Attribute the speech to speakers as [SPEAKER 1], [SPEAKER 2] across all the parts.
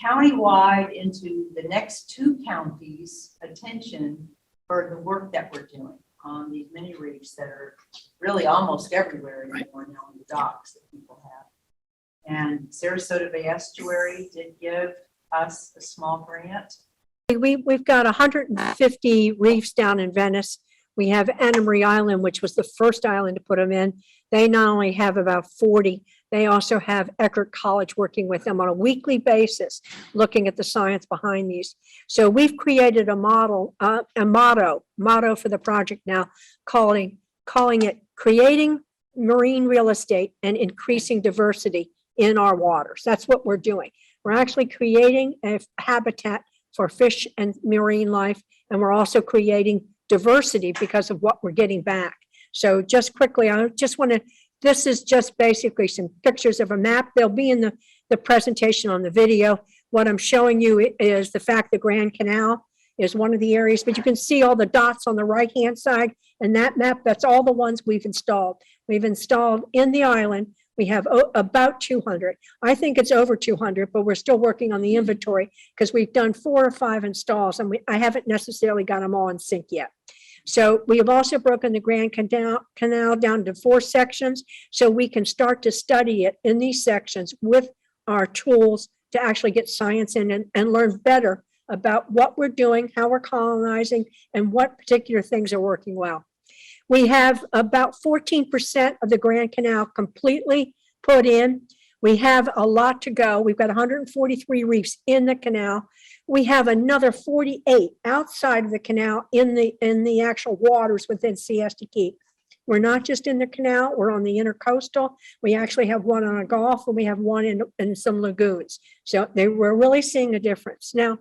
[SPEAKER 1] countywide into the next two counties' attention for the work that we're doing on these mini reefs that are really almost everywhere anymore now on the docks that people have. And Sarasota Bay Estuary did give us a small grant.
[SPEAKER 2] We've got 150 reefs down in Venice. We have Anna Marie Island, which was the first island to put them in. They not only have about 40, they also have Eckerd College working with them on a weekly basis, looking at the science behind these. So we've created a motto for the project now, calling it Creating Marine Real Estate and Increasing Diversity in Our Waters. That's what we're doing. We're actually creating a habitat for fish and marine life, and we're also creating diversity because of what we're getting back. So just quickly, I just want to, this is just basically some pictures of a map. They'll be in the presentation on the video. What I'm showing you is the fact the Grand Canal is one of the areas, but you can see all the dots on the right-hand side, and that map, that's all the ones we've installed. We've installed in the island. We have about 200. I think it's over 200, but we're still working on the inventory because we've done 4 or 5 installs, and I haven't necessarily got them all in sync yet. So we have also broken the Grand Canal down to 4 sections, so we can start to study it in these sections with our tools to actually get science in and learn better about what we're doing, how we're colonizing, and what particular things are working well. We have about 14% of the Grand Canal completely put in. We have a lot to go. We've got 143 reefs in the canal. We have another 48 outside of the canal in the actual waters within Siesta Key. We're not just in the canal, we're on the intercoastal. We actually have one on a Gulf, and we have one in some lagoons. So we're really seeing a difference. Now,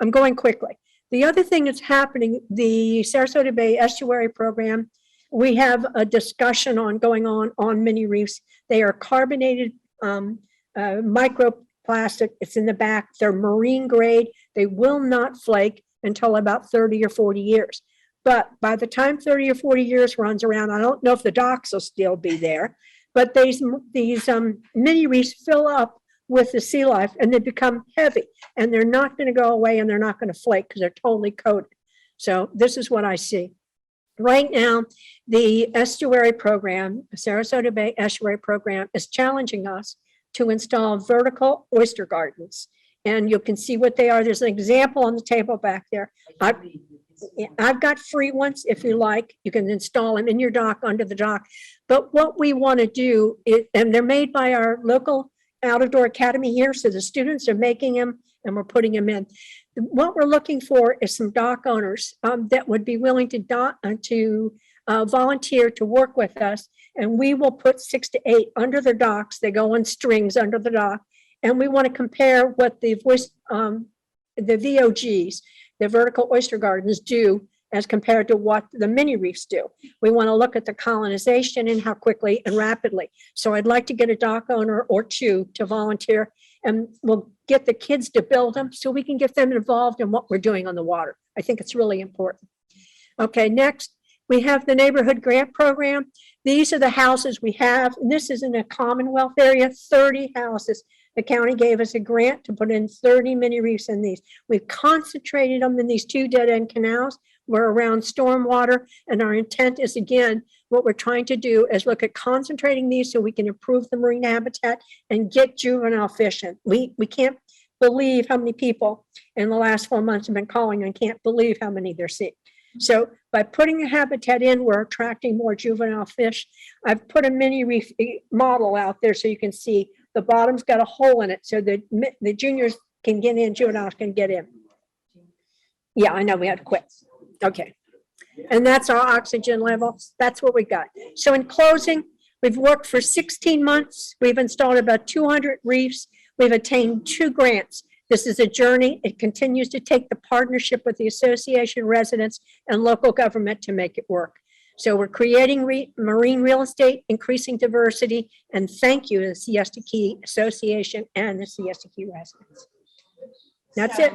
[SPEAKER 2] I'm going quickly. The other thing that's happening, the Sarasota Bay Estuary program, we have a discussion going on mini reefs. They are carbonated microplastic. It's in the back. They're marine grade. They will not flake until about 30 or 40 years. But by the time 30 or 40 years runs around, I don't know if the docks will still be there, but these mini reefs fill up with the sea life, and they become heavy, and they're not going to go away, and they're not going to flake because they're totally coated. So this is what I see. Right now, the estuary program, Sarasota Bay Estuary program, is challenging us to install vertical oyster gardens. And you can see what they are. There's an example on the table back there. I've got free ones if you like. You can install them in your dock, under the dock. But what we want to do is, and they're made by our local Out-of-Door Academy here, so the students are making them and we're putting them in. What we're looking for is some dock owners that would be willing to volunteer to work with us, and we will put 6 to 8 under the docks. They go on strings under the dock, and we want to compare what the VOGs, the vertical oyster gardens, do as compared to what the mini reefs do. We want to look at the colonization and how quickly and rapidly. So I'd like to get a dock owner or 2 to volunteer, and we'll get the kids to build them so we can get them involved in what we're doing on the water. I think it's really important. Okay, next, we have the neighborhood grant program. These are the houses we have, and this is in a Commonwealth area, 30 houses. The county gave us a grant to put in 30 mini reefs in these. We've concentrated them in these 2 dead-end canals. We're around stormwater, and our intent is, again, what we're trying to do is look at concentrating these so we can improve the marine habitat and get juvenile fish in. We can't believe how many people in the last 4 months have been calling and can't believe how many they're seeing. So by putting a habitat in, we're attracting more juvenile fish. I've put a mini reef model out there so you can see the bottom's got a hole in it so the juniors can get in, juveniles can get in. Yeah, I know, we had to quit. Okay. And that's our oxygen level. That's what we got. So in closing, we've worked for 16 months. We've installed about 200 reefs. We've attained 2 grants. This is a journey. It continues to take the partnership with the association, residents, and local government to make it work. So we're creating marine real estate, increasing diversity, and thank you to the Siesta Key Association and the Siesta Key residents. That's it.